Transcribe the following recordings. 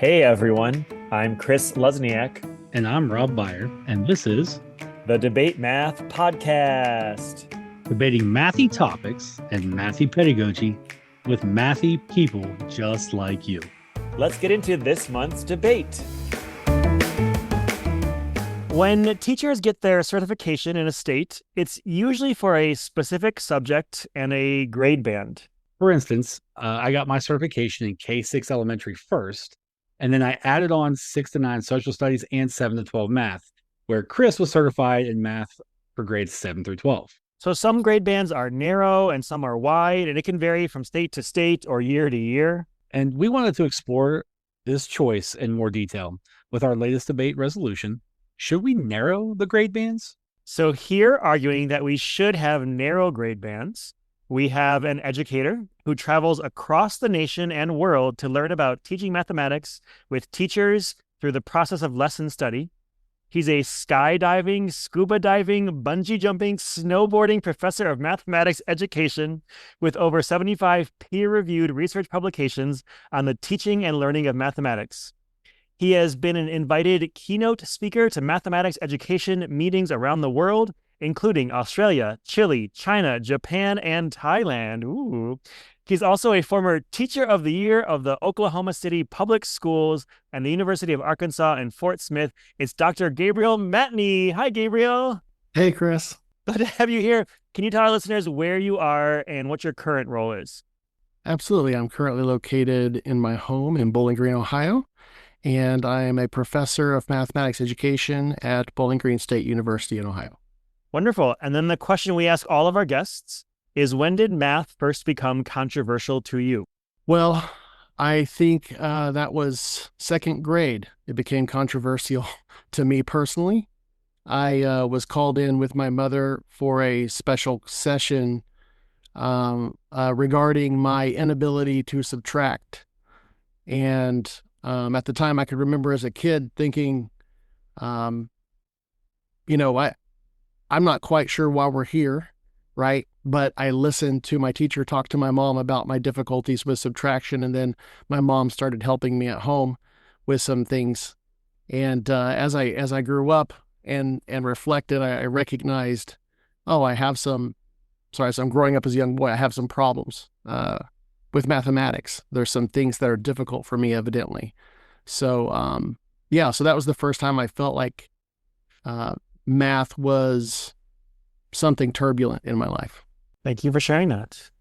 Hey everyone, I'm Chris Lesniak, And I'm Rob Byer, and this is the Debate Math Podcast. Debating Mathy topics and Mathy pedagogy with Mathy people just like you. Let's get into this month's debate. When teachers get their certification in a state, it's usually for a specific subject and a grade band. For instance, I got my certification in K-6 elementary first, and then I added on 6 to 9 social studies and 7 to 12 math, where Chris was certified in math for grades 7 through 12. So some grade bands are narrow and some are wide, and it can vary from state to state or year to year. And we wanted to explore this choice in more detail with our latest debate resolution. Should we narrow the grade bands? So here, arguing that we should have narrow grade bands, we have an educator who travels across the nation and world to learn about teaching mathematics with teachers through the process of lesson study. He's a skydiving, scuba diving, bungee jumping, snowboarding professor of mathematics education with over 75 peer-reviewed research publications on the teaching and learning of mathematics. He has been an invited keynote speaker to mathematics education meetings around the world, including Australia, Chile, China, Japan, and Thailand. Ooh. He's also a former Teacher of the Year of the Oklahoma City Public Schools and the University of Arkansas in Fort Smith. It's Dr. Gabriel Matney. Hi, Gabriel. Hey, Chris. Glad to have you here. Can you tell our listeners where you are and what your current role is? Absolutely. I'm currently located in my home in Bowling Green, Ohio, and I am a professor of mathematics education at Bowling Green State University in Ohio. Wonderful. And then the question we ask all of our guests is, when did math first become controversial to you? Well, I think that was second grade. It became controversial to me personally. I was called in with my mother for a special session regarding my inability to subtract. And at the time, I could remember as a kid thinking, I'm not quite sure why we're here, right? But I listened to my teacher talk to my mom about my difficulties with subtraction, and then my mom started helping me at home with some things. And as I grew up and reflected, I recognized, so I'm growing up as a young boy. I have some problems with mathematics. There's some things that are difficult for me, evidently. So so that was the first time I felt like math was something turbulent in my life. Thank you for sharing that.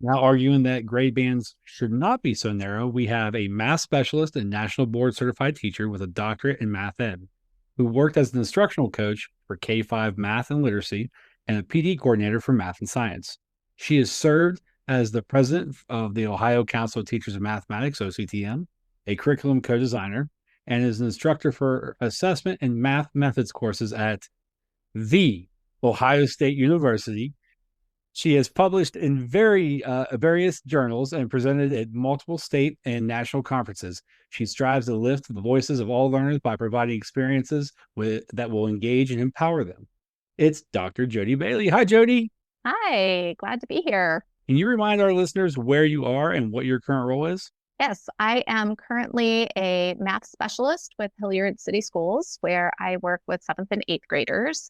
Now, arguing that grade bands should not be so narrow, we have a math specialist and national board certified teacher with a doctorate in math ed, who worked as an instructional coach for K-5 math and literacy and a PD coordinator for math and science. She has served as the president of the Ohio Council of Teachers of Mathematics, OCTM, a curriculum co-designer, and is an instructor for assessment and math methods courses at the Ohio State University. She has published in various journals and presented at multiple state and national conferences. She strives to lift the voices of all learners by providing experiences that will engage and empower them. It's Dr. Jody Bailey. Hi, Jody. Hi, glad to be here. Can you remind our listeners where you are and what your current role is? Yes, I am currently a math specialist with Hilliard City Schools, where I work with 7th and 8th graders.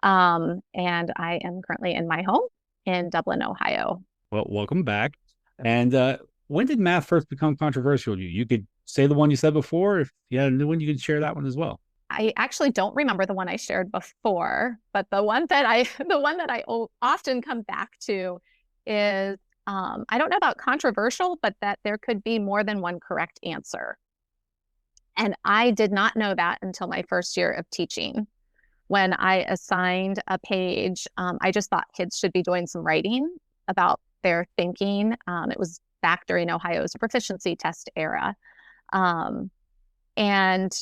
And I am currently in my home in Dublin, Ohio. Well, welcome back. And when did math first become controversial to you? You could say the one you said before. If you had a new one, you could share that one as well. I actually don't remember the one I shared before, but the one that I often come back to is, I don't know about controversial, but that there could be more than one correct answer. And I did not know that until my first year of teaching. When I assigned a page, I just thought kids should be doing some writing about their thinking. It was back during Ohio's proficiency test era. And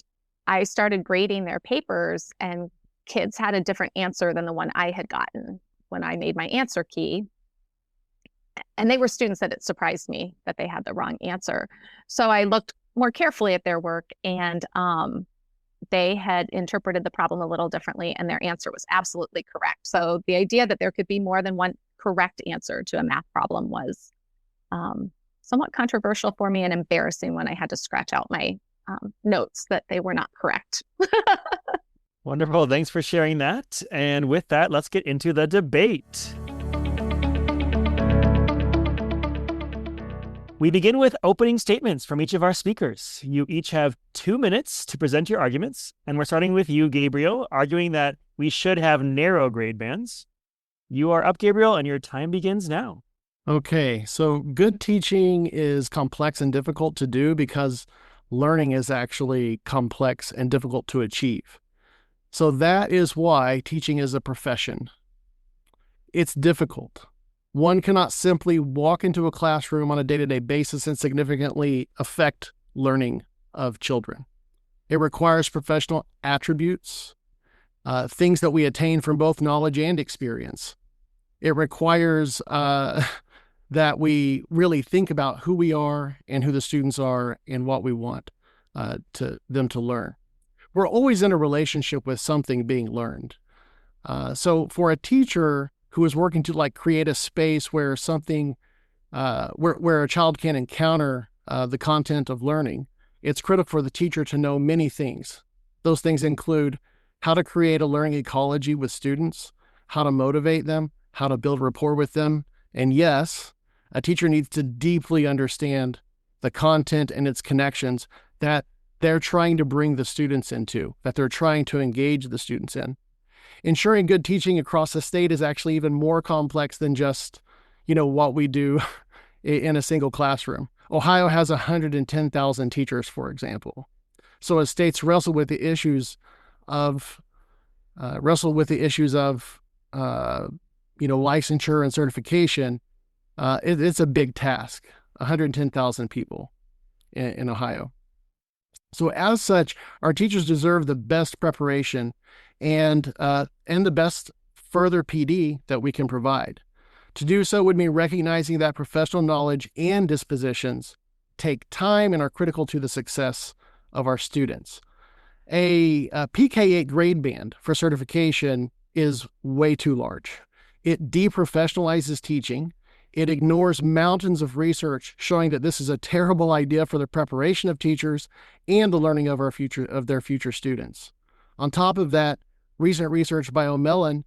I started grading their papers, and kids had a different answer than the one I had gotten when I made my answer key. And they were students that it surprised me that they had the wrong answer. So I looked more carefully at their work, and they had interpreted the problem a little differently, and their answer was absolutely correct. So the idea that there could be more than one correct answer to a math problem was somewhat controversial for me and embarrassing when I had to scratch out my notes that they were not correct. Wonderful. Thanks for sharing that. And with that, let's get into the debate. We begin with opening statements from each of our speakers. You each have 2 minutes to present your arguments. And we're starting with you, Gabriel, arguing that we should have narrow grade bands. You are up, Gabriel, and your time begins now. Okay, so good teaching is complex and difficult to do because learning is actually complex and difficult to achieve. So that is why teaching is a profession. It's difficult. One cannot simply walk into a classroom on a day-to-day basis and significantly affect learning of children. It requires professional attributes, things that we attain from both knowledge and experience. It requires that we really think about who we are and who the students are and what we want them to learn. We're always in a relationship with something being learned. So for a teacher who is working to create a space where something, where a child can encounter the content of learning, it's critical for the teacher to know many things. Those things include how to create a learning ecology with students, how to motivate them, how to build rapport with them. And yes, a teacher needs to deeply understand the content and its connections that they're trying to bring the students into, that they're trying to engage the students in. Ensuring good teaching across the state is actually even more complex than just, what we do in a single classroom. Ohio has 110,000 teachers, for example. So as states wrestle with the issues of licensure and certification, it's a big task. 110,000 people in Ohio. So as such, our teachers deserve the best preparation and the best further PD that we can provide. To do so would mean recognizing that professional knowledge and dispositions take time and are critical to the success of our students. A PK8 grade band for certification is way too large. It deprofessionalizes teaching. It ignores mountains of research showing that this is a terrible idea for the preparation of teachers and the learning of their future students. On top of that, recent research by O'Mellon,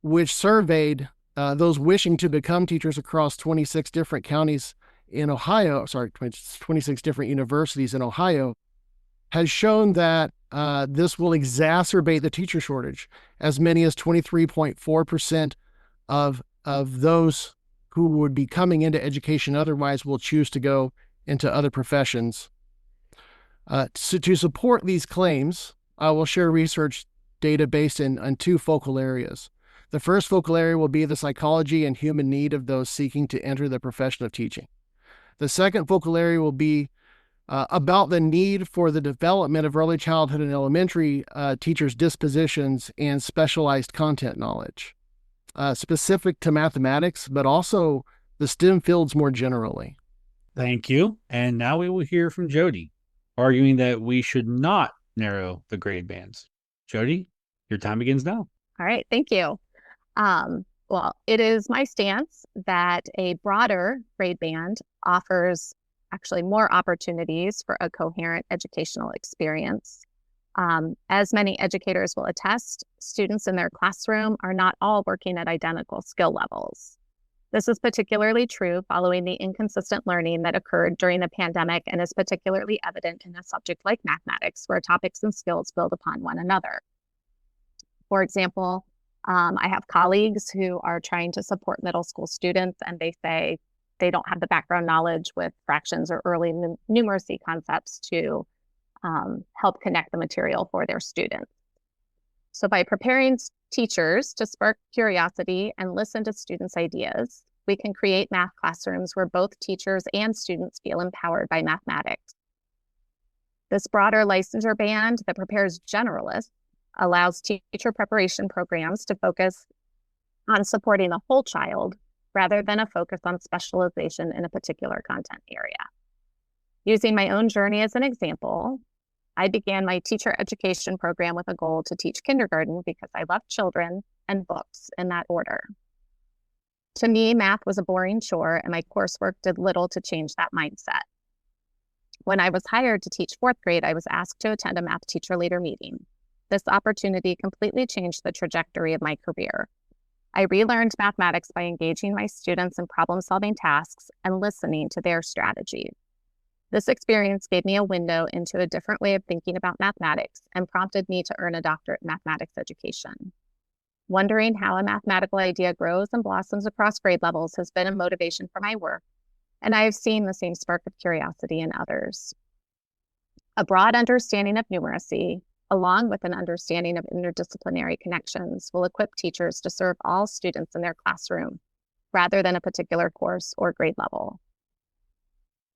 which surveyed those wishing to become teachers across 26 different counties in Ohio, 26 different universities in Ohio, has shown that this will exacerbate the teacher shortage. As many as 23.4% of those who would be coming into education otherwise will choose to go into other professions. So to support these claims, I will share research data based on 2 focal areas. The first focal area will be the psychology and human need of those seeking to enter the profession of teaching. The second focal area will be about the need for the development of early childhood and elementary teachers' dispositions and specialized content knowledge, specific to mathematics, but also the STEM fields more generally. Thank you. And now we will hear from Jody, arguing that we should not narrow the grade bands. Jody, your time begins now. All right, thank you. Well, it is my stance that a broader grade band offers actually more opportunities for a coherent educational experience. As many educators will attest, students in their classroom are not all working at identical skill levels. This is particularly true following the inconsistent learning that occurred during the pandemic and is particularly evident in a subject like mathematics, where topics and skills build upon one another. For example, I have colleagues who are trying to support middle school students, and they say they don't have the background knowledge with fractions or early numeracy concepts to help connect the material for their students. So by preparing teachers to spark curiosity and listen to students' ideas, we can create math classrooms where both teachers and students feel empowered by mathematics. This broader licensure band that prepares generalists allows teacher preparation programs to focus on supporting the whole child rather than a focus on specialization in a particular content area. Using my own journey as an example, I began my teacher education program with a goal to teach kindergarten because I loved children and books in that order. To me, math was a boring chore, and my coursework did little to change that mindset. When I was hired to teach fourth grade, I was asked to attend a math teacher leader meeting. This opportunity completely changed the trajectory of my career. I relearned mathematics by engaging my students in problem-solving tasks and listening to their strategies. This experience gave me a window into a different way of thinking about mathematics and prompted me to earn a doctorate in mathematics education. Wondering how a mathematical idea grows and blossoms across grade levels has been a motivation for my work, and I have seen the same spark of curiosity in others. A broad understanding of numeracy, along with an understanding of interdisciplinary connections, will equip teachers to serve all students in their classroom, rather than a particular course or grade level.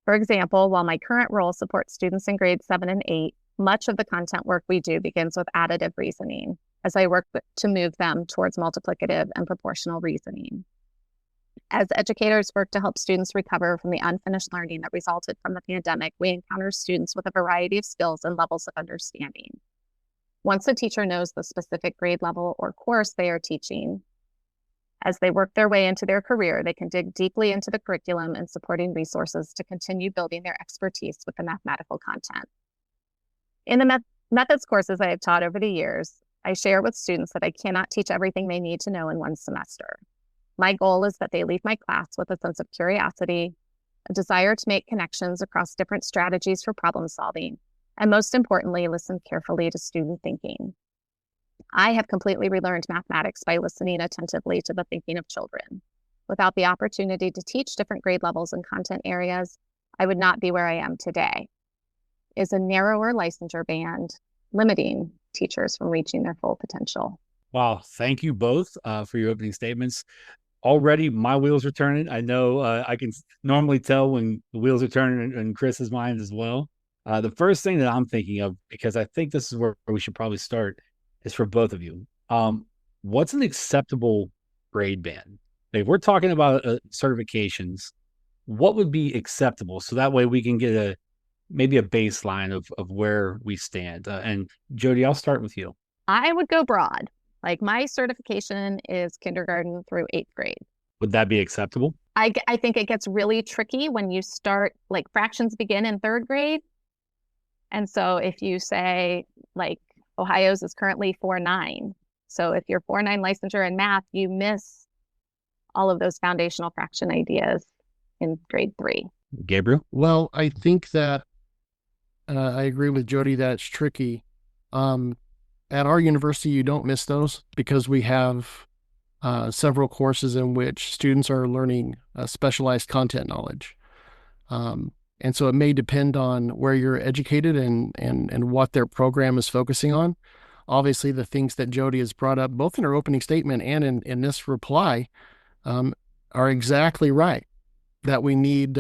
For example, while my current role supports students in grades 7 and 8, much of the content work we do begins with additive reasoning, as I work to move them towards multiplicative and proportional reasoning. As educators work to help students recover from the unfinished learning that resulted from the pandemic, we encounter students with a variety of skills and levels of understanding. Once a teacher knows the specific grade level or course they are teaching, as they work their way into their career, they can dig deeply into the curriculum and supporting resources to continue building their expertise with the mathematical content. In the methods courses I have taught over the years, I share with students that I cannot teach everything they need to know in one semester. My goal is that they leave my class with a sense of curiosity, a desire to make connections across different strategies for problem solving, and most importantly, listen carefully to student thinking. I have completely relearned mathematics by listening attentively to the thinking of children. Without the opportunity to teach different grade levels and content areas, I would not be where I am today. Is a narrower licensure band limiting teachers from reaching their full potential? Wow. Thank you both for your opening statements. Already my wheels are turning. I know I can normally tell when the wheels are turning in Chris's mind as well. The first thing that I'm thinking of, because I think this is where we should probably start, is for both of you. What's an acceptable grade band? If we're talking about certifications, what would be acceptable? So that way we can get maybe a baseline of where we stand. And Jody, I'll start with you. I would go broad. Like my certification is kindergarten through 8th grade. Would that be acceptable? I think it gets really tricky when you start, like fractions begin in 3rd grade. And so if you say like Ohio's is currently 4.9. So if you're 4.9 licensure in math, you miss all of those foundational fraction ideas in grade 3. Gabriel? Well, I think that I agree with Jody that it's tricky. At our university, you don't miss those because we have several courses in which students are learning specialized content knowledge. And so it may depend on where you're educated and what their program is focusing on. Obviously, the things that Jody has brought up, both in her opening statement and in this reply, are exactly right, that we need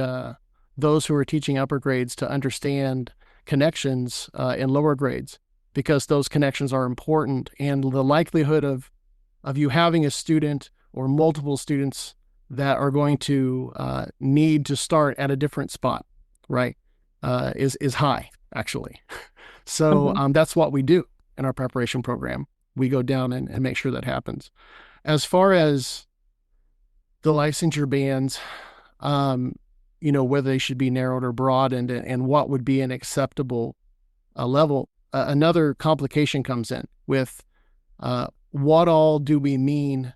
those who are teaching upper grades to understand connections in lower grades, because those connections are important, and the likelihood of you having a student or multiple students that are going to need to start at a different spot, right, is high, actually. So that's what we do in our preparation program. We go down and make sure that happens. As far as the licensure bands, whether they should be narrowed or broadened, and what would be an acceptable level, another complication comes in with what all do we mean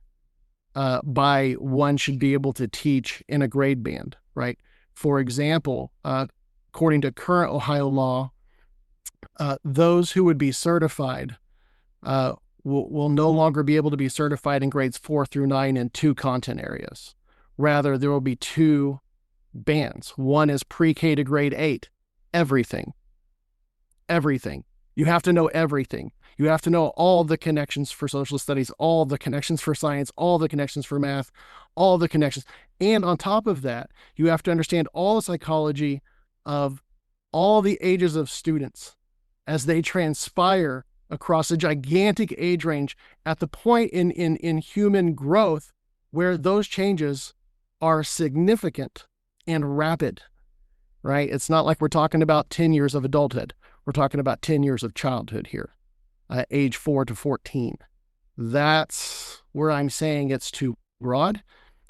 by one should be able to teach in a grade band, right? For example, according to current Ohio law, those who would be certified will no longer be able to be certified in grades 4 through 9 in 2 content areas. Rather, there will be 2 bands. One is pre-K to grade 8, everything. You have to know everything. You have to know all the connections for social studies, all the connections for science, all the connections for math, all the connections. And on top of that, you have to understand all the psychology of all the ages of students as they transpire across a gigantic age range at the point in human growth where those changes are significant and rapid, right? It's not like we're talking about 10 years of adulthood. We're talking about 10 years of childhood here, age 4 to 14. That's where I'm saying it's too broad.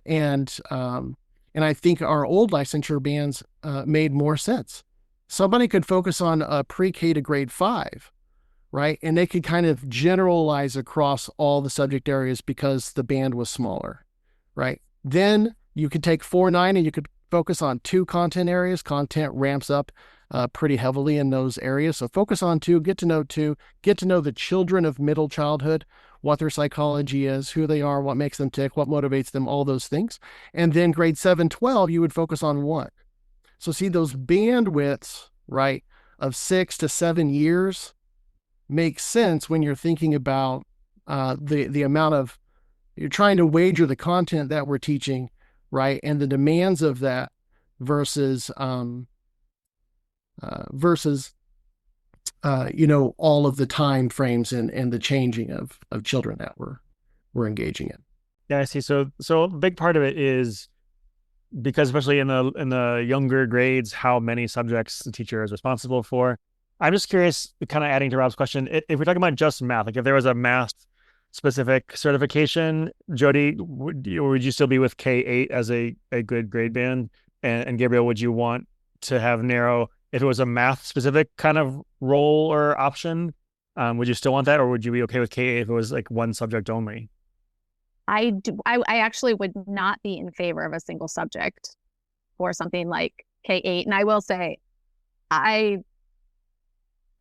And I think our old licensure bands made more sense. Somebody could focus on pre-K to grade 5, right? And they could kind of generalize across all the subject areas because the band was smaller, right? Then you could take 4-9 and you could focus on 2 content areas. Content ramps up pretty heavily in those areas. So focus on 2, get to know the children of middle childhood, what their psychology is, who they are, what makes them tick, what motivates them, all those things. And then grade 7-12, you would focus on 1. So see, those bandwidths, right, of 6 to 7 years makes sense when you're thinking about the amount of, you're trying to wager the content that we're teaching, right, and the demands of that versus all of the time frames and the changing of children that we're engaging in. Yeah, I see. So a big part of it is because, especially in the younger grades, how many subjects the teacher is responsible for. I'm just curious, kind of adding to Rob's question, if we're talking about just math, like if there was a math specific certification, Jody, would you still be with K-8 as a good grade band? And Gabriel, would you want to have narrow, if it was a math specific kind of role or option, would you still want that? Or would you be okay with K-8 if it was like one subject only? I actually would not be in favor of a single subject for something like K-8. And I will say, I'm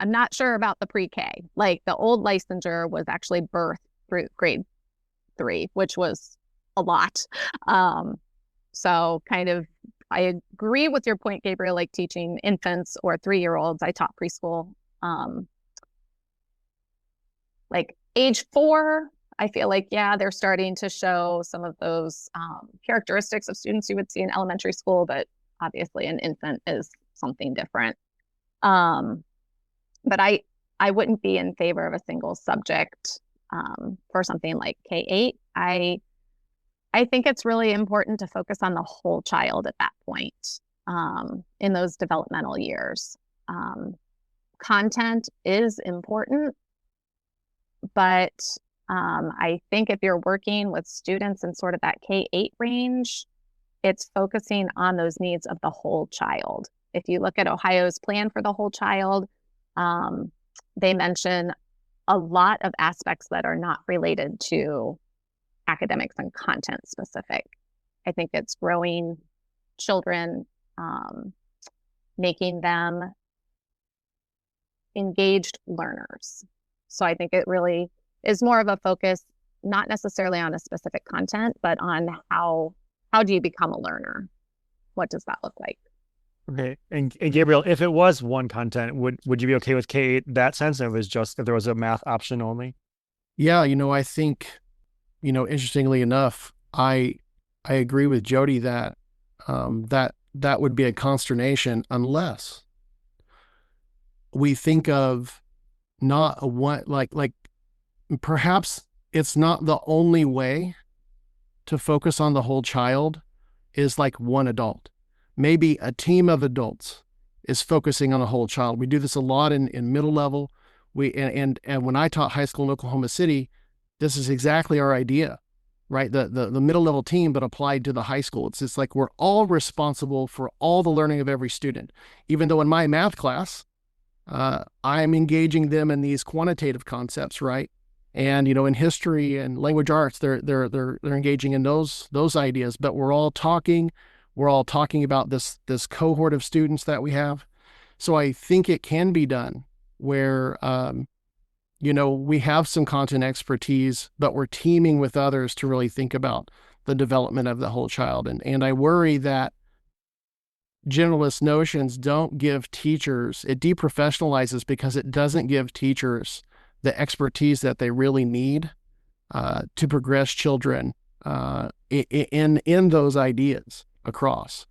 not sure about the pre-K. Like the old licensure was actually birth through grade 3, which was a lot. So kind of, I agree with your point, Gabriel, like teaching infants or 3-year-olds. I taught preschool. Like age 4, I feel like, yeah, they're starting to show some of those characteristics of students you would see in elementary school, but obviously an infant is something different. But I wouldn't be in favor of a single subject for something like K-8. I think it's really important to focus on the whole child at that point in those developmental years. Content is important, but I think if you're working with students in sort of that K-8 range, it's focusing on those needs of the whole child. If you look at Ohio's plan for the whole child, they mention a lot of aspects that are not related to academics and content specific. I think it's growing children, making them engaged learners. So I think it really is more of a focus, not necessarily on a specific content, but on how do you become a learner? What does that look like? Okay. And Gabriel, if it was one content, would you be okay with K-8 that sense? If it was just, if there was a math option only? Yeah, I think, interestingly enough, I agree with Jody that that would be a consternation unless we think of not a one, like perhaps it's not the only way to focus on the whole child is like one adult. Maybe a team of adults is focusing on a whole child. We do this a lot in middle level. And when I taught high school in Oklahoma City, this is exactly our idea, right? The middle level team, but applied to the high school. It's just like we're all responsible for all the learning of every student. Even though in my math class, I'm engaging them in these quantitative concepts, right? And in history and language arts, they're engaging in those ideas. But we're all talking about this cohort of students that we have. So I think it can be done where we have some content expertise, but we're teaming with others to really think about the development of the whole child. And I worry that generalist notions don't give teachers, it deprofessionalizes because it doesn't give teachers the expertise that they really need to progress children in those ideas across.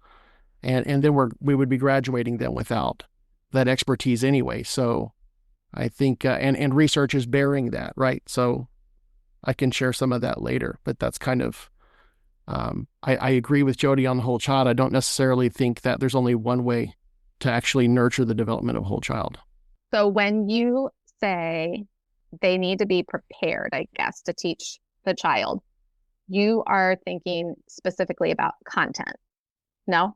And then we would be graduating them without that expertise anyway. So I think, and research is bearing that, right? So I can share some of that later, but that's kind of, I agree with Jody on the whole child. I don't necessarily think that there's only one way to actually nurture the development of a whole child. So when you say they need to be prepared, I guess, to teach the child, you are thinking specifically about content. No?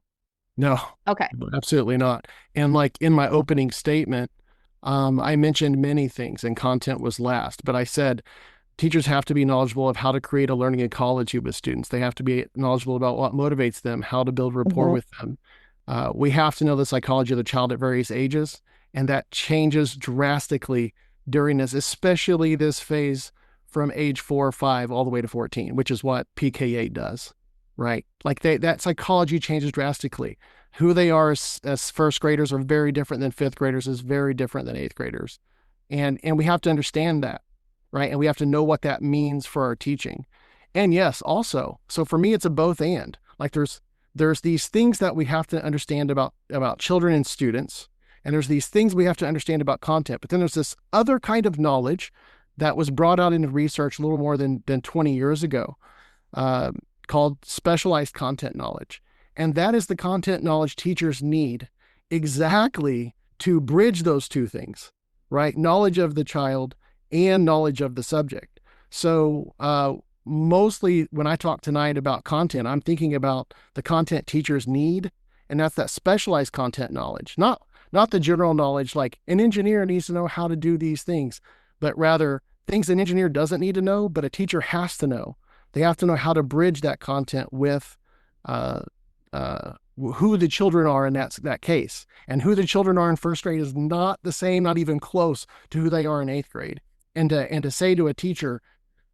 No, Okay. absolutely not. And like in my opening statement, I mentioned many things and content was last, but I said teachers have to be knowledgeable of how to create a learning ecology with students. They have to be knowledgeable about what motivates them, how to build rapport Mhm. with them. We have to know the psychology of the child at various ages, and that changes drastically during this, especially this phase from age 4 or 5 all the way to 14, which is what PK8 does, right? Like that psychology changes drastically. Who they are as first graders are very different than fifth graders, is very different than eighth graders. And we have to understand that, right? And we have to know what that means for our teaching. And yes, also, so for me, it's a both and. Like there's these things that we have to understand about children and students, and there's these things we have to understand about content. But then there's this other kind of knowledge that was brought out into research a little more than 20 years ago, uh, called specialized content knowledge. And that is the content knowledge teachers need exactly to bridge those two things, right? Knowledge of the child and knowledge of the subject. So, mostly when I talk tonight about content, I'm thinking about the content teachers need, and that's that specialized content knowledge, not the general knowledge like an engineer needs to know how to do these things, but rather things an engineer doesn't need to know, but a teacher has to know. They have to know how to bridge that content with uh, who the children are in that case. And who the children are in first grade is not the same, not even close to who they are in eighth grade. And to say to a teacher,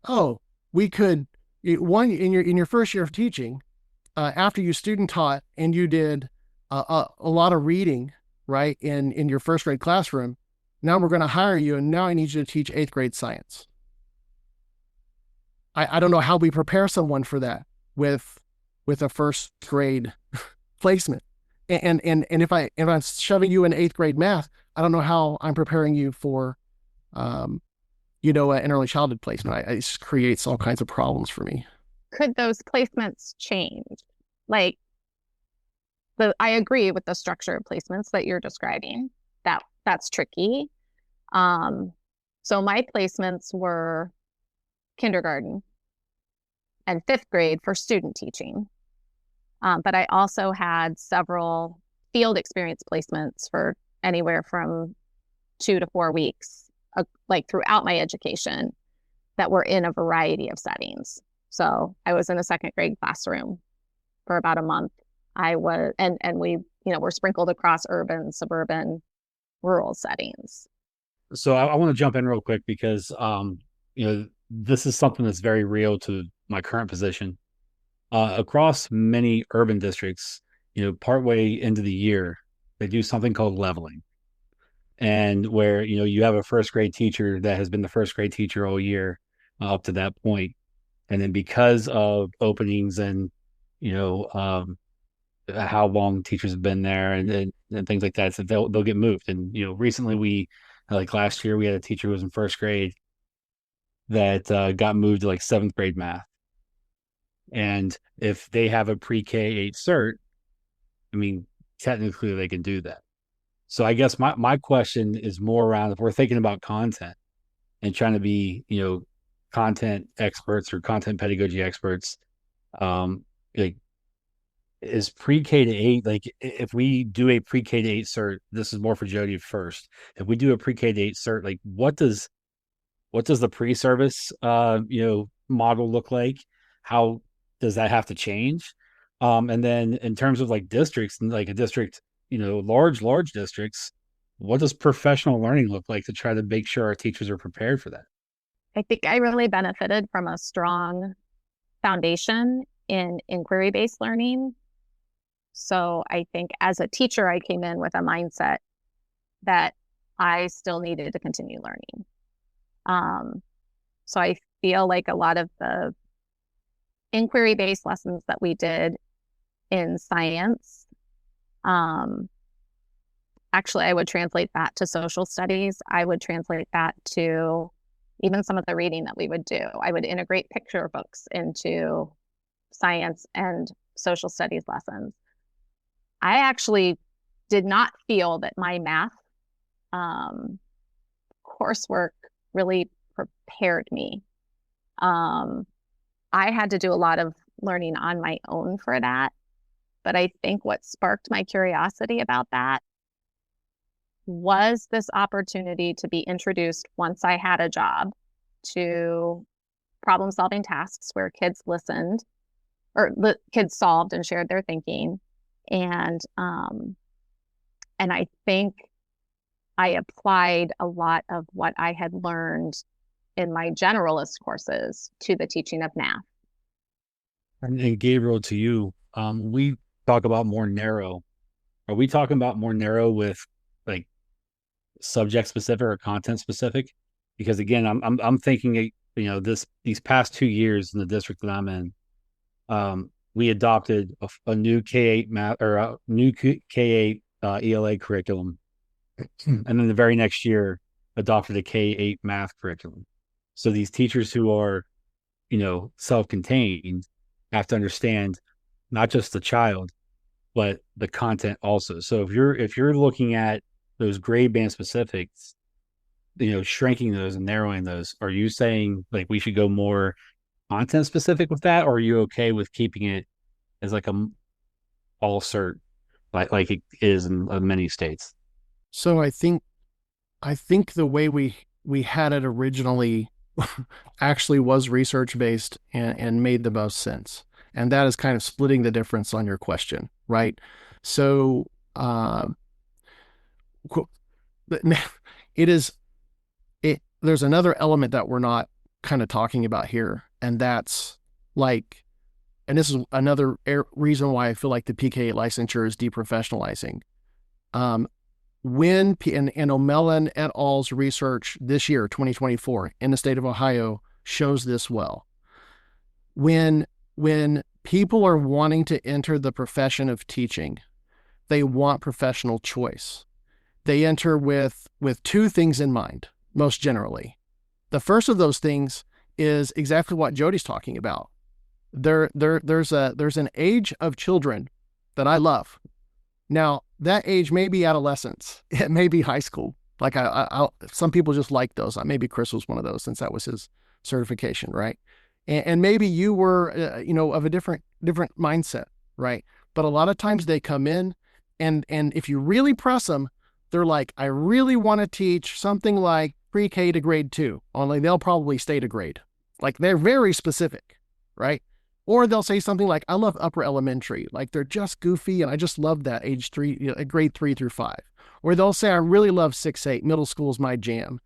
oh, we could one in your first year of teaching, after you student taught and you did a lot of reading, right, in your first grade classroom, now we're going to hire you, and now I need you to teach eighth grade science. I don't know how we prepare someone for that with a first grade placement. And if I'm shoving you in eighth grade math, I don't know how I'm preparing you for an early childhood placement. It just creates all kinds of problems for me. Could those placements change? Like I agree with the structure of placements that you're describing. That's tricky. So my placements were kindergarten and fifth grade for student teaching. But I also had several field experience placements for anywhere from 2 to 4 weeks, like throughout my education, that were in a variety of settings. So I was in a second grade classroom for about a month. I was, and we, were sprinkled across urban, suburban, rural settings. So I want to jump in real quick because, this is something that's very real to my current position. Across many urban districts, partway into the year, they do something called leveling. And where, you have a first grade teacher that has been the first grade teacher all year up to that point. And then because of openings and, how long teachers have been there and things like that, so they'll get moved. And, recently like last year, we had a teacher who was in first grade that got moved to like seventh grade math. And if they have a pre-K 8 cert, I mean, technically they can do that. So I guess my question is more around if we're thinking about content and trying to be, content experts or content pedagogy experts, like is pre-K to 8, like if we do a pre-K to 8 cert, this is more for Jody first. If we do a pre-K to 8 cert, like what does the pre-service model look like? How does that have to change? And then in terms of like districts, like a district, large districts, what does professional learning look like to try to make sure our teachers are prepared for that? I think I really benefited from a strong foundation in inquiry-based learning. So I think as a teacher, I came in with a mindset that I still needed to continue learning. So I feel like a lot of the inquiry-based lessons that we did in science, actually, I would translate that to social studies. I would translate that to even some of the reading that we would do. I would integrate picture books into science and social studies lessons. I actually did not feel that my math coursework really prepared me. I had to do a lot of learning on my own for that. But I think what sparked my curiosity about that was this opportunity to be introduced once I had a job to problem solving tasks where kids listened or the kids solved and shared their thinking. And I think I applied a lot of what I had learned in my generalist courses to the teaching of math. And Gabriel, to you, we talk about more narrow. Are we talking about more narrow with like subject specific or content specific? Because again, I'm thinking, these past 2 years in the district that I'm in, we adopted a new K-8 math or a new K-8 ELA curriculum, and then the very next year adopted a K-8 math curriculum. So these teachers who are, self-contained have to understand not just the child, but the content also. So if you're looking at those grade band specifics, shrinking those and narrowing those, are you saying like we should go more content specific with that, or are you okay with keeping it as like a all cert like it is in many states? So I think the way we had it originally actually was research based and made the most sense. And that is kind of splitting the difference on your question, right? So there's another element that we're not kind of talking about here, and that's like, and this is another reason why I feel like the PK licensure is deprofessionalizing. And O'Mellan et al.'s research this year, 2024, in the state of Ohio shows this well. When people are wanting to enter the profession of teaching, they want professional choice. They enter with two things in mind, most generally. The first of those things is exactly what Jody's talking about. There's an age of children that I love. Now, that age may be adolescence. It may be high school. Like some people just like those. Maybe Chris was one of those since that was his certification, right? And maybe you were, of a different mindset, right? But a lot of times they come in, and if you really press them, they're like, I really want to teach something like pre-K to grade 2. Only they'll probably stay to grade. Like they're very specific, right? Or they'll say something like, I love upper elementary. Like they're just goofy, and I just love that age 3, grade 3 through 5. Or they'll say, I really love 6-8. Middle school is my jam.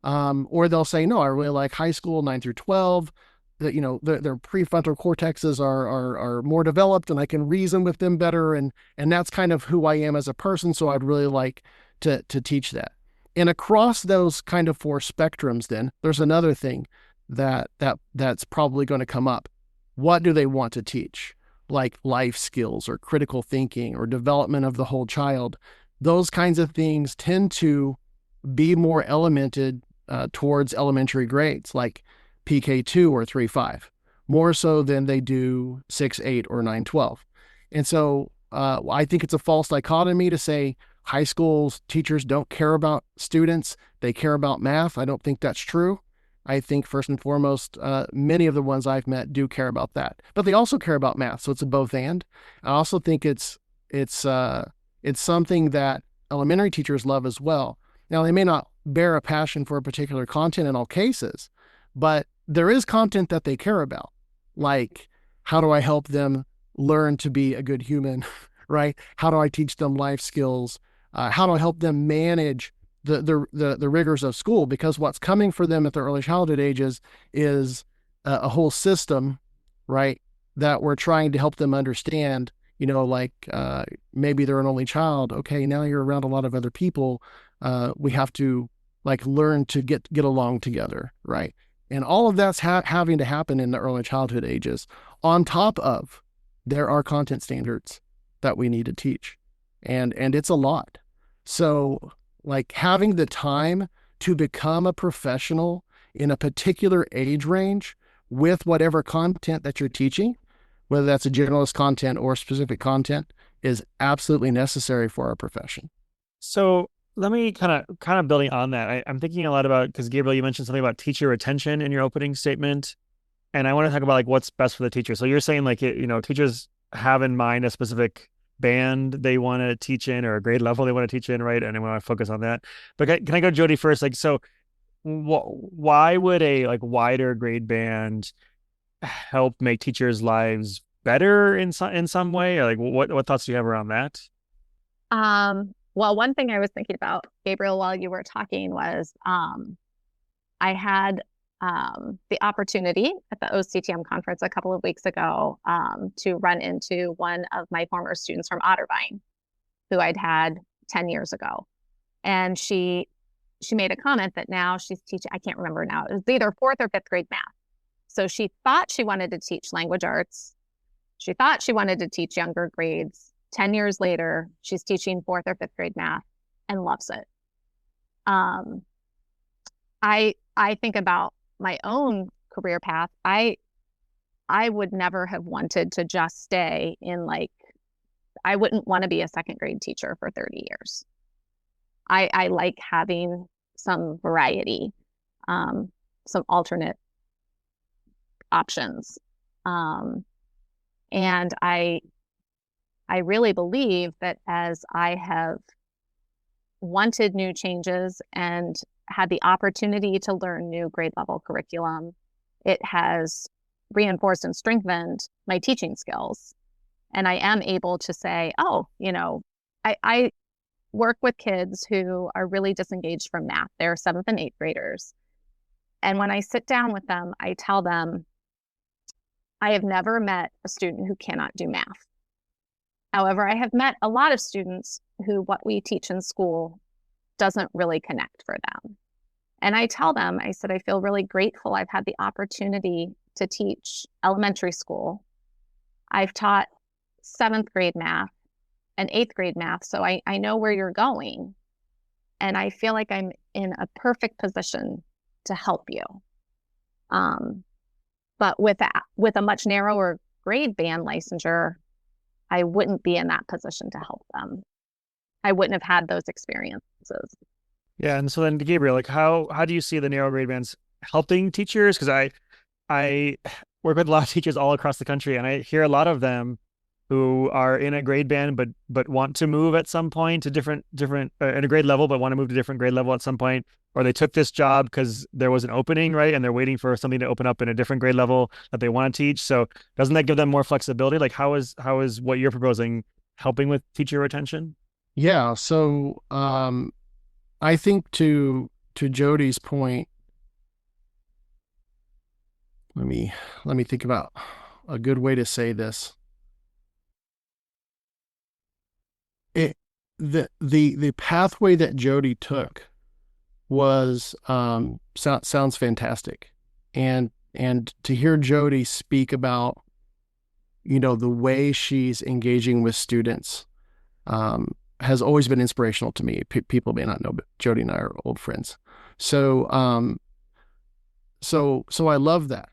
Or they'll say, no, I really like high school 9 through 12. That their prefrontal cortexes are more developed, and I can reason with them better, and that's kind of who I am as a person. So I'd really like to teach that. And across those kind of 4 spectrums, then there's another thing that's probably going to come up. What do they want to teach? Like life skills or critical thinking or development of the whole child. Those kinds of things tend to be more elemented towards elementary grades, like PK2 or 3-5, more so than they do 6-8 or 9-12. And so I think it's a false dichotomy to say high school teachers don't care about students. They care about math. I don't think that's true. I think first and foremost, many of the ones I've met do care about that, but they also care about math. So it's a both and. I also think it's something that elementary teachers love as well. Now, they may not bear a passion for a particular content in all cases, but there is content that they care about. Like, how do I help them learn to be a good human, right? How do I teach them life skills? How do I help them manage the rigors of school? Because what's coming for them at their early childhood ages is a whole system, right, that we're trying to help them understand. Maybe they're an only child. Okay, now you're around a lot of other people. We have to learn to get along together, right? And all of that's having to happen in the early childhood ages. On top of, there are content standards that we need to teach, and it's a lot. So, having the time to become a professional in a particular age range with whatever content that you're teaching, whether that's a generalist content or specific content, is absolutely necessary for our profession. So let me kind of building on that. I'm thinking a lot about, because Gabriel, you mentioned something about teacher retention in your opening statement, and I want to talk about what's best for the teacher. So you're saying teachers have in mind a specific band they want to teach in or a grade level they want to teach in, right? And I want to focus on that. But can I go to Jody first? Like, so why would a like wider grade band help make teachers' lives better in some way? Or like, what thoughts do you have around that? Well, one thing I was thinking about, Gabriel, while you were talking was I had the opportunity at the OCTM conference a couple of weeks ago to run into one of my former students from Otterbein, who I'd had 10 years ago. And she made a comment that now she's teaching, I can't remember now, it was either fourth or fifth grade math. So she thought she wanted to teach language arts. She thought she wanted to teach younger grades. 10 years later, she's teaching fourth or fifth grade math and loves it. I think about my own career path. I would never have wanted to just stay in I wouldn't want to be a second grade teacher for 30 years. I like having some variety, some alternate options. And I really believe that as I have wanted new changes and had the opportunity to learn new grade level curriculum, it has reinforced and strengthened my teaching skills. And I am able to say, I work with kids who are really disengaged from math. They're 7th and 8th graders. And when I sit down with them, I tell them, I have never met a student who cannot do math. However, I have met a lot of students who what we teach in school doesn't really connect for them. And I tell them, I said, I feel really grateful I've had the opportunity to teach elementary school. I've taught 7th grade math and 8th grade math, so I know where you're going. And I feel like I'm in a perfect position to help you. But with a much narrower grade band licensure, I wouldn't be in that position to help them. I wouldn't have had those experiences. Yeah, and so then Gabriel, like how do you see the narrow grade bands helping teachers? Because I work with a lot of teachers all across the country, and I hear a lot of them who are in a grade band but want to move at some point to different in a grade level, but want to move to different grade level at some point, or they took this job because there was an opening, right? And they're waiting for something to open up in a different grade level that they want to teach. So doesn't that give them more flexibility? Like how is what you're proposing helping with teacher retention? Yeah. So I think to Jody's point, let me think about a good way to say this. The pathway that Jody took was sounds fantastic, and to hear Jody speak about the way she's engaging with students has always been inspirational to me. People may not know, but Jody and I are old friends. So I love that.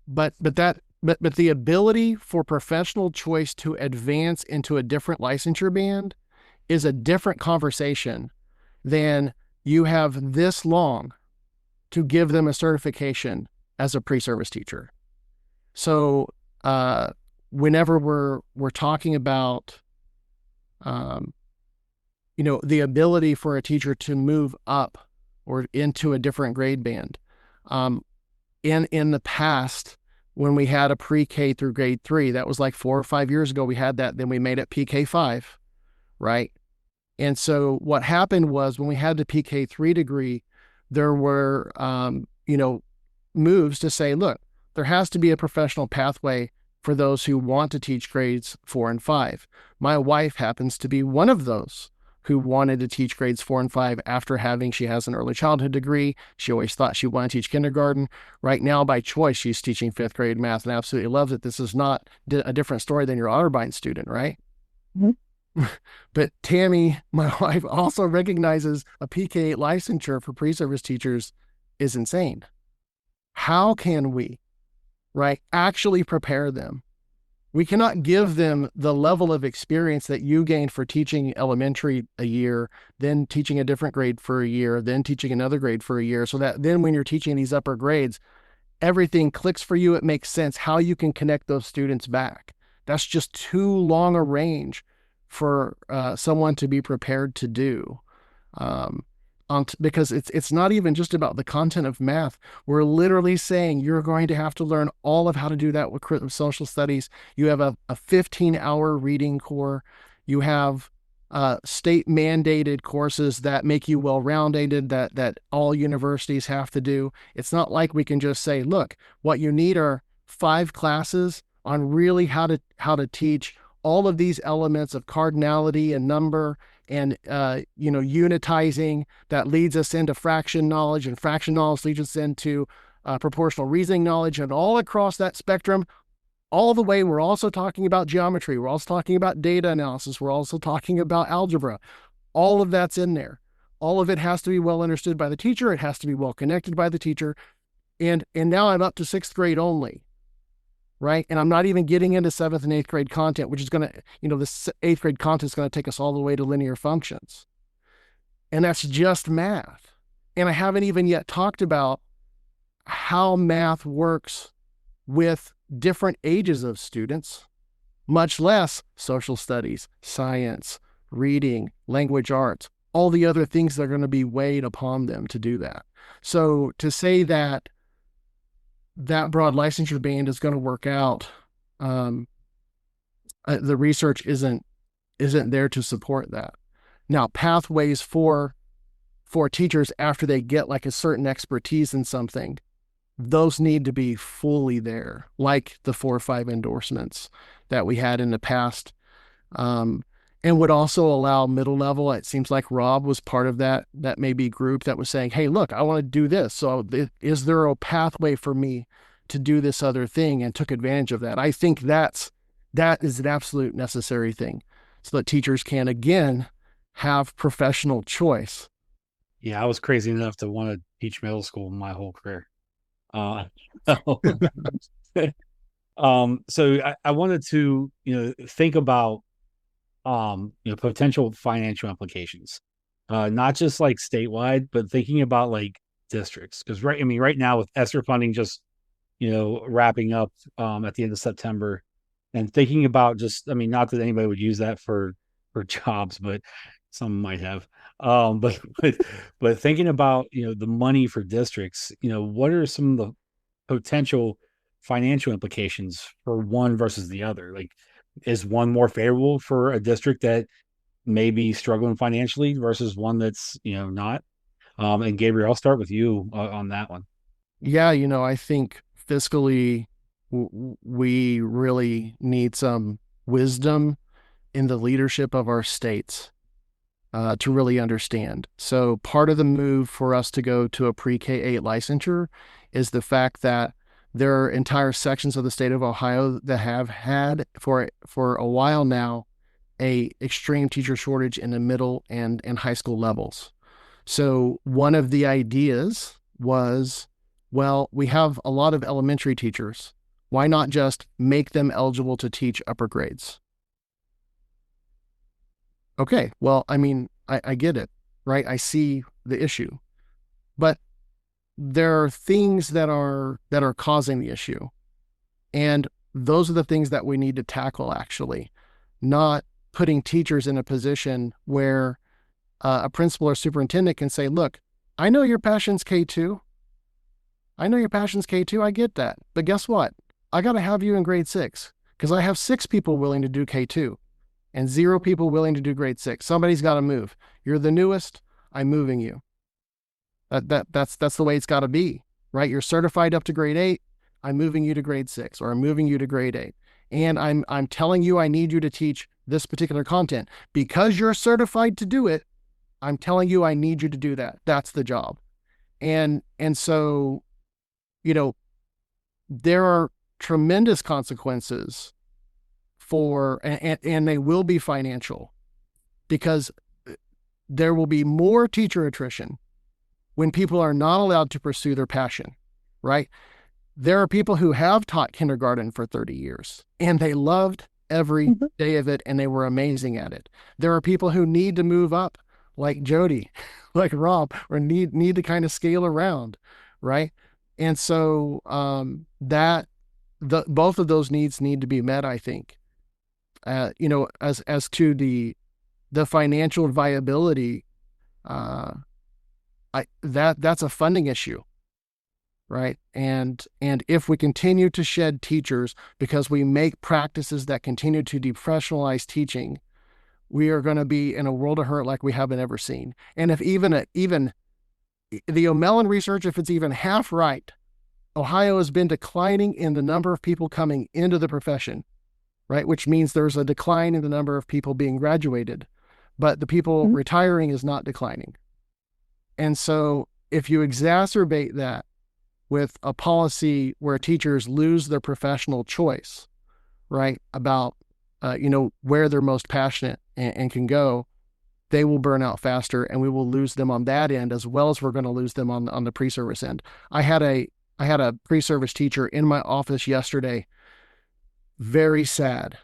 But the ability for professional choice to advance into a different licensure band is a different conversation than you have this long to give them a certification as a pre-service teacher. So whenever we're talking about the ability for a teacher to move up or into a different grade band, in the past, when we had a pre-K through grade 3, that was like 4 or 5 years ago, we had that. Then we made it PK5, right? And so what happened was when we had the PK3 degree, there were, moves to say, look, there has to be a professional pathway for those who want to teach grades 4 and 5. My wife happens to be one of those who wanted to teach grades 4 and 5 after she has an early childhood degree. She always thought she wanted to teach kindergarten. Right now, by choice, she's teaching 5th grade math and absolutely loves it. This is not a different story than your Otterbein student, right? Mm-hmm. But Tammy, my wife, also recognizes a PK8 licensure for pre-service teachers is insane. How can we, right, actually prepare them? We cannot give them the level of experience that you gained for teaching elementary a year, then teaching a different grade for a year, then teaching another grade for a year, so that then when you're teaching these upper grades, everything clicks for you. It makes sense how you can connect those students back. That's just too long a range for someone to be prepared to do. Because it's not even just about the content of math. We're literally saying you're going to have to learn all of how to do that with social studies. You have a 15-hour reading core. You have state mandated courses that make you well-rounded that all universities have to do. It's not like we can just say, look, what you need are 5 classes on really how to teach all of these elements of cardinality and number and unitizing that leads us into fraction knowledge, and fraction knowledge leads us into proportional reasoning knowledge, and all across that spectrum, all the way, we're also talking about geometry, we're also talking about data analysis, we're also talking about algebra. All of that's in there. All of it has to be well understood by the teacher. It has to be well connected by the teacher. And now I'm up to 6th grade only, right? And I'm not even getting into 7th and 8th grade content, which is going to, the 8th grade content is going to take us all the way to linear functions. And that's just math. And I haven't even yet talked about how math works with different ages of students, much less social studies, science, reading, language arts, all the other things that are going to be weighed upon them to do that. So to say that broad licensure band is going to work out, the research isn't there to support that. Now, pathways for teachers after they get like a certain expertise in something, those need to be fully there, like the 4 or 5 endorsements that we had in the past, and would also allow middle level. It seems like Rob was part of that maybe group that was saying, hey, look, I want to do this. So is there a pathway for me to do this other thing, and took advantage of that? I think that is an absolute necessary thing so that teachers can, again, have professional choice. Yeah, I was crazy enough to want to teach middle school my whole career. So I wanted to, think about, potential financial implications, not just like statewide, but thinking about like districts. Because right now with ESSER funding just, wrapping up at the end of September, and thinking about just, not that anybody would use that for jobs, but some might have. But thinking about, the money for districts, what are some of the potential financial implications for one versus the other? Like, is one more favorable for a district that may be struggling financially versus one that's, not? And Gabriel, I'll start with you on that one. Yeah, I think fiscally, we really need some wisdom in the leadership of our states to really understand. So part of the move for us to go to a pre-K-8 licensure is the fact that there are entire sections of the state of Ohio that have had for a while now a extreme teacher shortage in the middle and high school levels. So one of the ideas was, well, we have a lot of elementary teachers. Why not just make them eligible to teach upper grades? Okay, well, I get it, right? I see the issue, but there are things that are causing the issue, and those are the things that we need to tackle. Actually, not putting teachers in a position where a principal or superintendent can say, "Look, I know your passion's K2. I know your passion's K2. I get that, but guess what? I got to have you in grade 6 because I have 6 people willing to do K2." And 0 people willing to do grade 6. Somebody's got to move. You're the newest. I'm moving you. That's the way it's got to be, right? You're certified up to grade 8. I'm moving you to grade 6, or I'm moving you to grade 8. And I'm telling you I need you to teach this particular content because you're certified to do it. I'm telling you I need you to do that. That's the job. And so, there are tremendous consequences and they will be financial, because there will be more teacher attrition when people are not allowed to pursue their passion, right? There are people who have taught kindergarten for 30 years and they loved every day of it and they were amazing at it. There are people who need to move up, like Jody, like Rob, or need to kind of scale around, right? And so both of those needs need to be met, I think. as to the financial viability, that's a funding issue, right? And if we continue to shed teachers because we make practices that continue to deprofessionalize teaching, we are going to be in a world of hurt like we haven't ever seen. And if even the O'Malley research, if it's even half right, Ohio has been declining in the number of people coming into the profession, right? Which means there's a decline in the number of people being graduated, but the people retiring is not declining. And so if you exacerbate that with a policy where teachers lose their professional choice, right, about, where they're most passionate and can go, they will burn out faster, and we will lose them on that end as well as we're going to lose them on the pre-service end. I had a pre-service teacher in my office yesterday, very sad.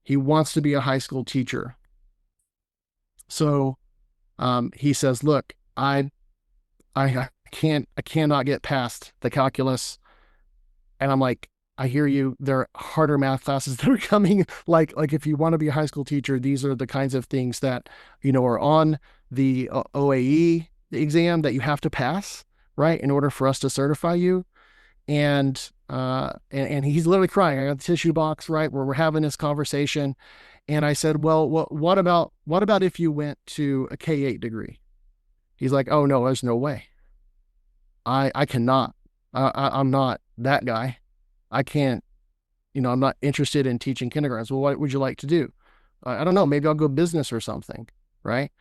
He wants to be a high school teacher. So he says, look, I cannot get past the calculus. And I'm like, I hear you. There are harder math classes that are coming. Like if you want to be a high school teacher, these are the kinds of things that, are on the OAE exam that you have to pass, right, in order for us to certify you. And he's literally crying. I got the tissue box, right, where we're having this conversation. And I said, well, what about if you went to a K-8 degree? He's like, oh no, there's no way. I cannot. I'm not that guy. I can't, I'm not interested in teaching kindergarten. So what would you like to do? I don't know. Maybe I'll go business or something, right?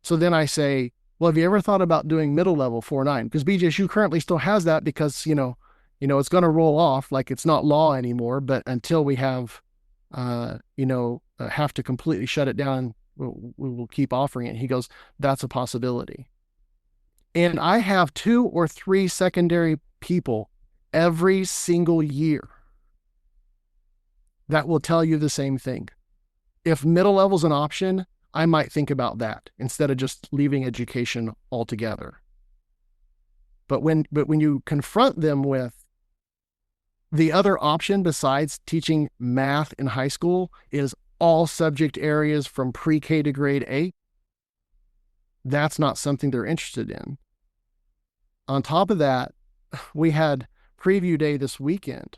So then I say, well, have you ever thought about doing middle level 4-9? Because BJSU currently still has that because, it's going to roll off like it's not law anymore. But until we have, have to completely shut it down, we will keep offering it. He goes, that's a possibility. And I have 2 or 3 secondary people every single year that will tell you the same thing. If middle level is an option, I might think about that instead of just leaving education altogether. But when you confront them with the other option besides teaching math in high school is all subject areas from pre-K to grade 8, that's not something they're interested in. On top of that, we had preview day this weekend.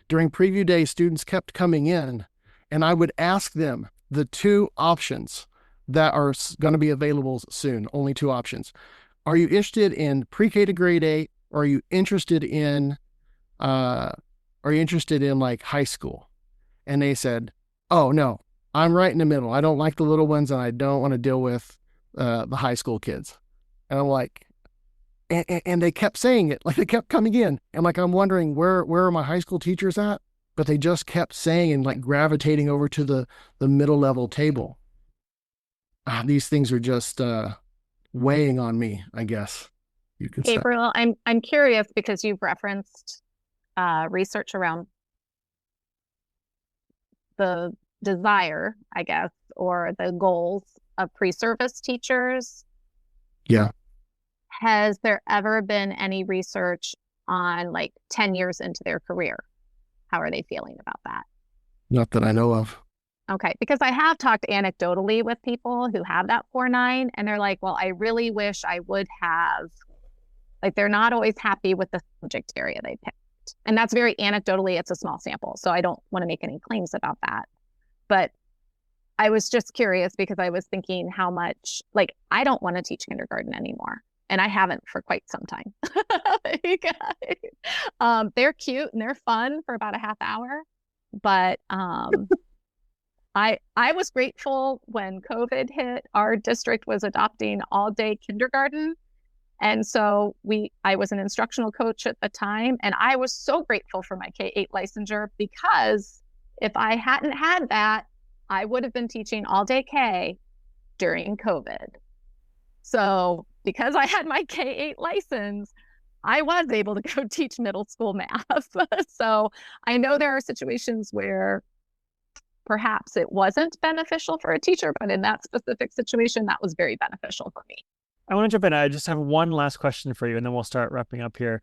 During preview day, students kept coming in, and I would ask them the 2 options that are going to be available soon, only 2 options. Are you interested in pre-K to grade 8, or are you interested in like high school? And they said, oh no, I'm right in the middle. I don't like the little ones, and I don't want to deal with the high school kids. And I'm like, and they kept saying it, like they kept coming in. And like, I'm wondering where are my high school teachers at? But they just kept saying and like gravitating over to the middle level table. These things are just weighing on me, I guess you could say. Gabriel, I'm curious because you've referenced research around the desire, I guess, or the goals of pre-service teachers. Yeah. Has there ever been any research on like 10 years into their career? How are they feeling about that? Not that I know of. Okay, because I have talked anecdotally with people who have that 4-9, and they're like, well, I really wish I would have, like, they're not always happy with the subject area they picked. And that's very anecdotally, it's a small sample, so I don't want to make any claims about that. But I was just curious because I was thinking how much, like, I don't want to teach kindergarten anymore. And I haven't for quite some time. They're cute and they're fun for about a half hour. But I was grateful when COVID hit. Our district was adopting all-day kindergarten. And so I was an instructional coach at the time. And I was so grateful for my K-8 licensure because if I hadn't had that, I would have been teaching all-day K during COVID. So because I had my K-8 license, I was able to go teach middle school math. So I know there are situations where perhaps it wasn't beneficial for a teacher, but in that specific situation, that was very beneficial for me. I want to jump in. I just have one last question for you, and then we'll start wrapping up here.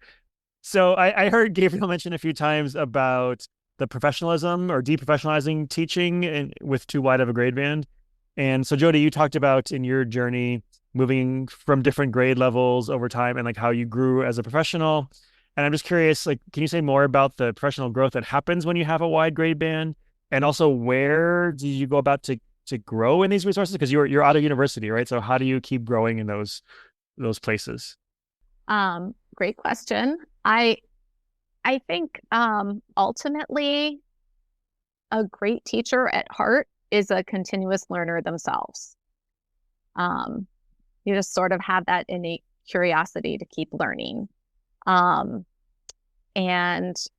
So I heard Gabriel mention a few times about the professionalism or deprofessionalizing teaching and with too wide of a grade band. And so, Jody, you talked about in your journey moving from different grade levels over time and like how you grew as a professional. And I'm just curious, like, can you say more about the professional growth that happens when you have a wide grade band? And also, where do you go about to grow in these resources? Because you're out of university, right? So how do you keep growing in those places? Great question. I think ultimately a great teacher at heart is a continuous learner themselves. You just sort of have that innate curiosity to keep learning. And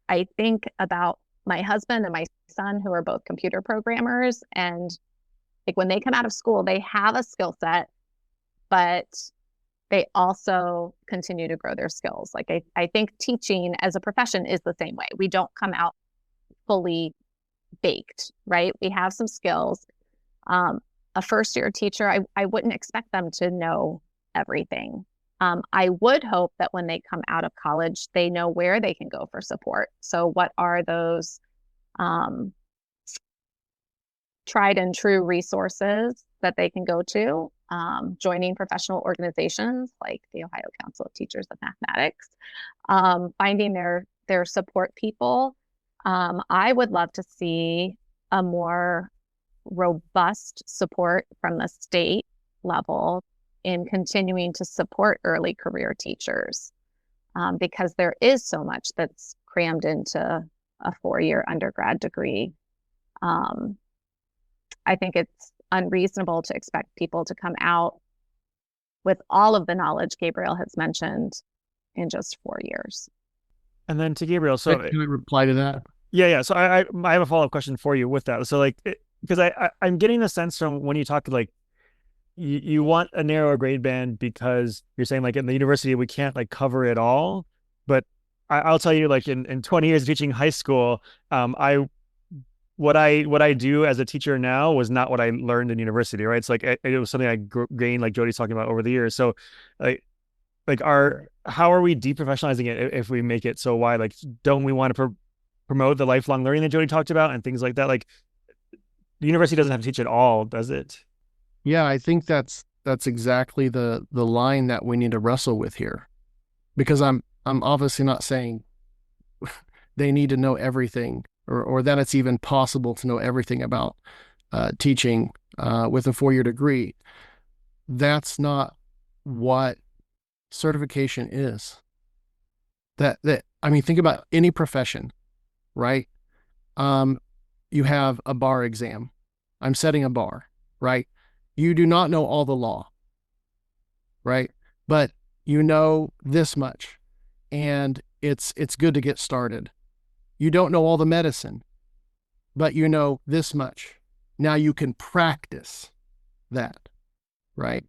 I think about my husband and my son, who are both computer programmers, and like when they come out of school, they have a skill set, but they also continue to grow their skills. Like I think teaching as a profession is the same way. We don't come out fully baked, right? We have some skills. A first-year teacher, I wouldn't expect them to know everything. I would hope that when they come out of college, they know where they can go for support. So what are those tried and true resources that they can go to? Joining professional organizations like the Ohio Council of Teachers of Mathematics, finding their support people. I would love to see a more robust support from the state level in continuing to support early career teachers, because there is so much that's crammed into a 4-year undergrad degree. I think it's unreasonable to expect people to come out with all of the knowledge Gabriel has mentioned in just 4 years. And then to Gabriel, so Can I reply to that? yeah. So I have a follow-up question for you with that. So like, because I'm getting the sense from when you talk like you want a narrower grade band because you're saying like in the university we can't like cover it all. But I'll tell you, like in 20 years of teaching high school, what I do as a teacher now was not what I learned in university, right? It's like it was something I gained, like Jody's talking about, over the years. So how are we deprofessionalizing it if we make it so wide? Like, don't we want to promote the lifelong learning that Jody talked about and things like that? Like, the university doesn't have to teach it all, does it? Yeah, I think that's exactly the line that we need to wrestle with here, because I'm obviously not saying they need to know everything or that it's even possible to know everything about teaching with a 4-year degree. That's not what certification is. That I mean, think about any profession, right? You have a bar exam. I'm setting a bar, right? You do not know all the law, right? But you know this much, and it's good to get started. You don't know all the medicine, but you know this much. Now you can practice that, right?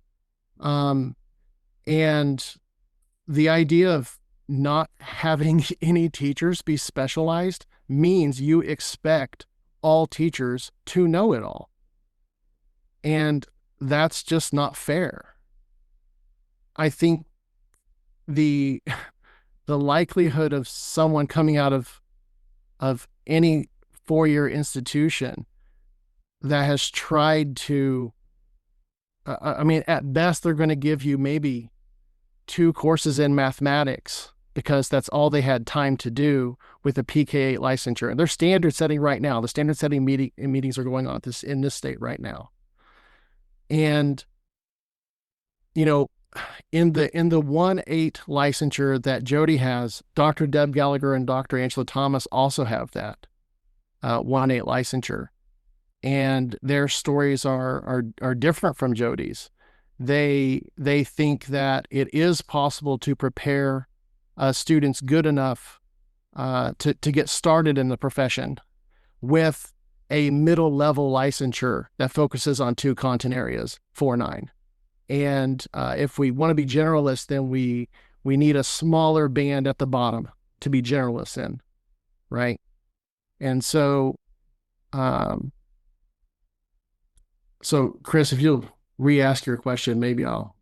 And the idea of not having any teachers be specialized means you expect all teachers to know it all. And that's just not fair. I think the likelihood of someone coming out of any 4-year institution that has tried to, I mean, at best, they're going to give you maybe 2 courses in mathematics because that's all they had time to do with a PK8 licensure. And they're standard setting right now. The standard setting meetings are going on in this state right now. And, you know, in the 1-8 licensure that Jody has, Dr. Deb Gallagher and Dr. Angela Thomas also have that 1-8 licensure. And their stories are different from Jody's. They think that it is possible to prepare students good enough to get started in the profession with a middle level licensure that focuses on 2 content areas, 4-9. And if we want to be generalists, then we need a smaller band at the bottom to be generalists in, right? And so Chris, if you'll re-ask your question, maybe I'll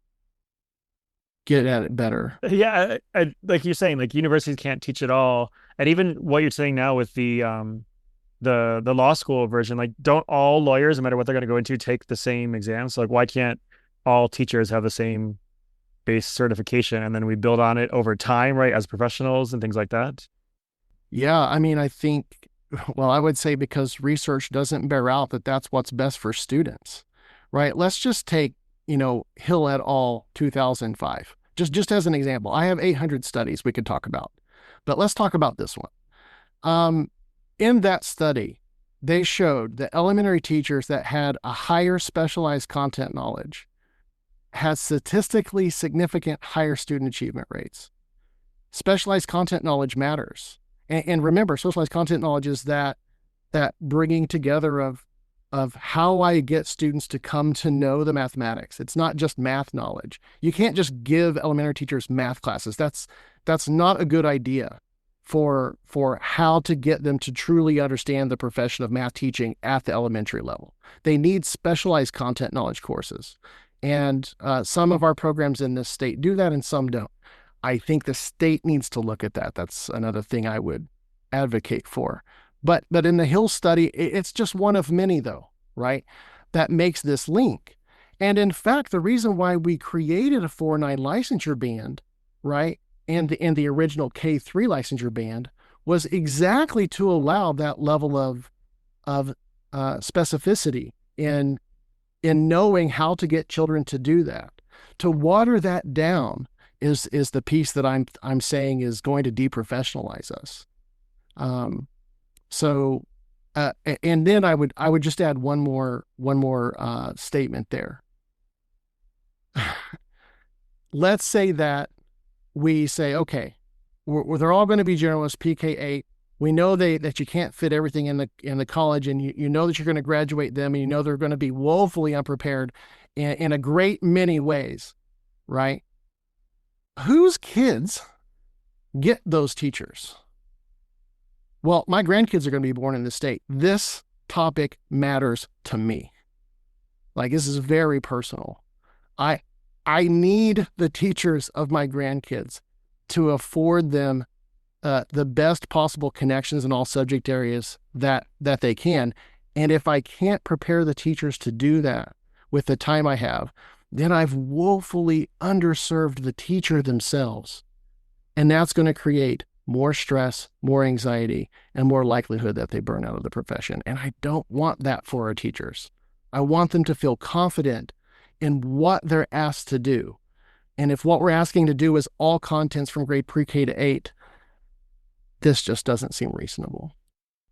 get at it better. Yeah, like you're saying, like universities can't teach it all, and even what you're saying now with the the law school version. Like, don't all lawyers, no matter what they're going to go into, take the same exam? So like, why can't all teachers have the same base certification, and then we build on it over time, right, as professionals and things like that? Yeah, I mean, I think, well, I would say because research doesn't bear out that that's what's best for students, right? Let's just take, Hill et al. 2005, just as an example. I have 800 studies we could talk about, but let's talk about this one. In that study, they showed that elementary teachers that had a higher specialized content knowledge had statistically significant higher student achievement rates. Specialized content knowledge matters. And remember, specialized content knowledge is that bringing together of how I get students to come to know the mathematics. It's not just math knowledge. You can't just give elementary teachers math classes. That's not a good idea for how to get them to truly understand the profession of math teaching at the elementary level. They need specialized content knowledge courses. And some of our programs in this state do that and some don't. I think the state needs to look at that. That's another thing I would advocate for. But in the Hill study, it's just one of many, though, right, that makes this link. And in fact, the reason why we created a 409 licensure band, right, and the original K3 licensure band was exactly to allow that level of specificity in knowing how to get children to do that. To water that down is the piece that I'm saying is going to deprofessionalize us. And then I would just add one more statement there. Let's say that we say, okay, they're all going to be generalists, PK8. We know that you can't fit everything in the college, and you know that you're going to graduate them, and you know they're going to be woefully unprepared in a great many ways, right? Whose kids get those teachers? Well, my grandkids are going to be born in this state. This topic matters to me. Like, this is very personal. I need the teachers of my grandkids to afford them the best possible connections in all subject areas that they can. And if I can't prepare the teachers to do that with the time I have, then I've woefully underserved the teacher themselves. And that's going to create more stress, more anxiety, and more likelihood that they burn out of the profession. And I don't want that for our teachers. I want them to feel confident in what they're asked to do. And if what we're asking to do is all contents from grade pre-K to 8, this just doesn't seem reasonable.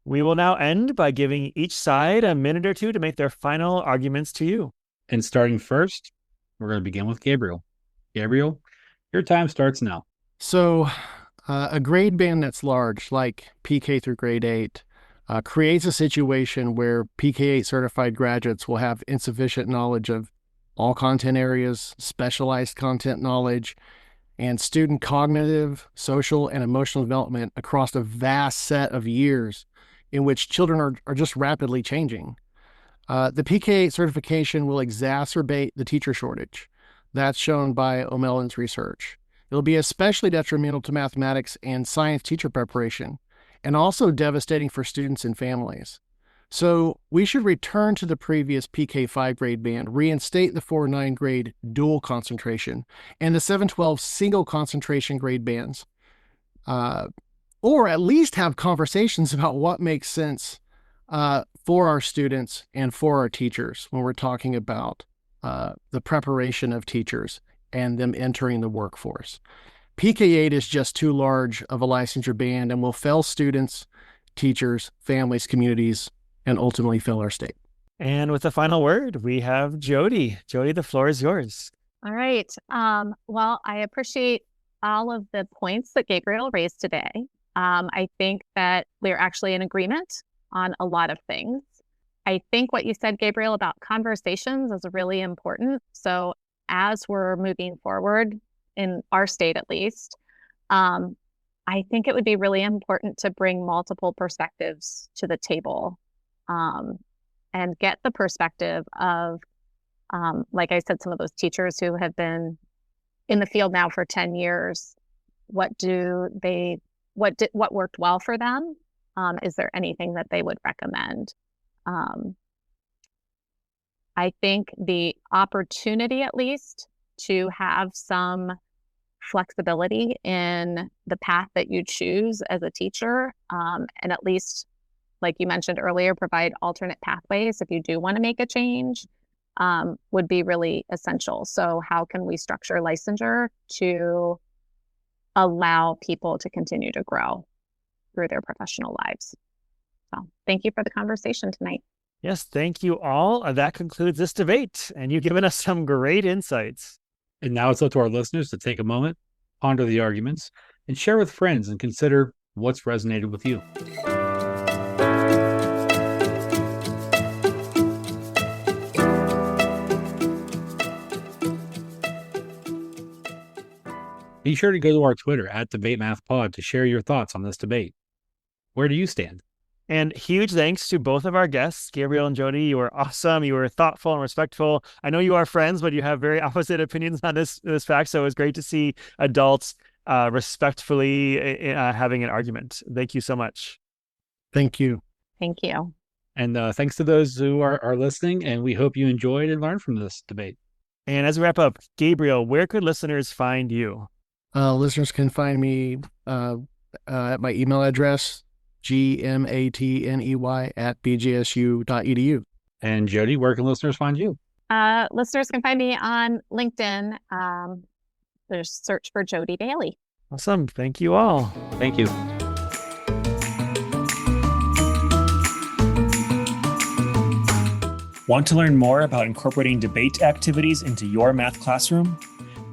We will now end by giving each side a minute or two to make their final arguments to you. And starting first, we're going to begin with Gabriel. Gabriel, your time starts now. So a grade band that's large, like PK through grade 8, creates a situation where PK8 certified graduates will have insufficient knowledge of all content areas, specialized content knowledge, and student cognitive, social, and emotional development across a vast set of years in which children are just rapidly changing. The PK8 certification will exacerbate the teacher shortage. That's shown by O'Mellen's research. It'll be especially detrimental to mathematics and science teacher preparation, and also devastating for students and families. So we should return to the previous PK5 grade band, reinstate the 409 grade dual concentration, and the 712 single concentration grade bands, or at least have conversations about what makes sense for our students and for our teachers when we're talking about the preparation of teachers and them entering the workforce. PK8 is just too large of a licensure band and will fail students, teachers, families, communities, and ultimately fail our state. And with the final word, we have Jody. Jody, the floor is yours. All right. Well, I appreciate all of the points that Gabriel raised today. I think that we're actually in agreement on a lot of things. I think what you said, Gabriel, about conversations is really important. So as we're moving forward in our state, at least, I think it would be really important to bring multiple perspectives to the table, and get the perspective of, like I said, some of those teachers who have been in the field now for 10 years. What worked well for them? Is there anything that they would recommend? I think the opportunity, at least, to have some flexibility in the path that you choose as a teacher, and at least, like you mentioned earlier, provide alternate pathways if you do want to make a change, would be really essential. So how can we structure licensure to allow people to continue to grow through their professional lives? So thank you for the conversation tonight. Yes, thank you all. That concludes this debate, and you've given us some great insights. And now it's up to our listeners to take a moment, ponder the arguments, and share with friends and consider what's resonated with you. Be sure to go to our Twitter at DebateMathPod to share your thoughts on this debate. Where do you stand? And huge thanks to both of our guests, Gabriel and Jody. You were awesome. You were thoughtful and respectful. I know you are friends, but you have very opposite opinions on this fact. So it was great to see adults respectfully having an argument. Thank you so much. Thank you. Thank you. And thanks to those who are listening, and we hope you enjoyed and learned from this debate. And as we wrap up, Gabriel, where could listeners find you? Listeners can find me at my email address, gmatney@bgsu.edu. And Jody, where can listeners find you? Listeners can find me on LinkedIn. Just search for Jody Bailey. Awesome. Thank you all. Thank you. Want to learn more about incorporating debate activities into your math classroom?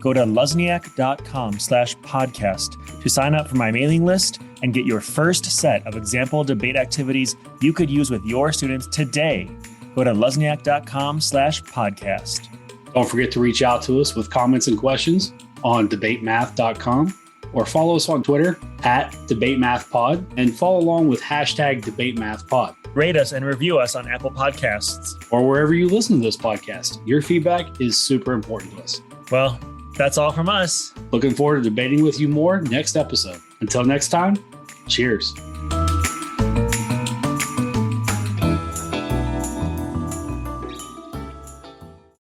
Go to luzniak.com/podcast to sign up for my mailing list and get your first set of example debate activities you could use with your students today. Go to luzniak.com/podcast. Don't forget to reach out to us with comments and questions on debatemath.com or follow us on Twitter at DebateMathPod and follow along with #DebateMathPod. Rate us and review us on Apple Podcasts. Or wherever you listen to this podcast. Your feedback is super important to us. Well, that's all from us. Looking forward to debating with you more next episode. Until next time, cheers.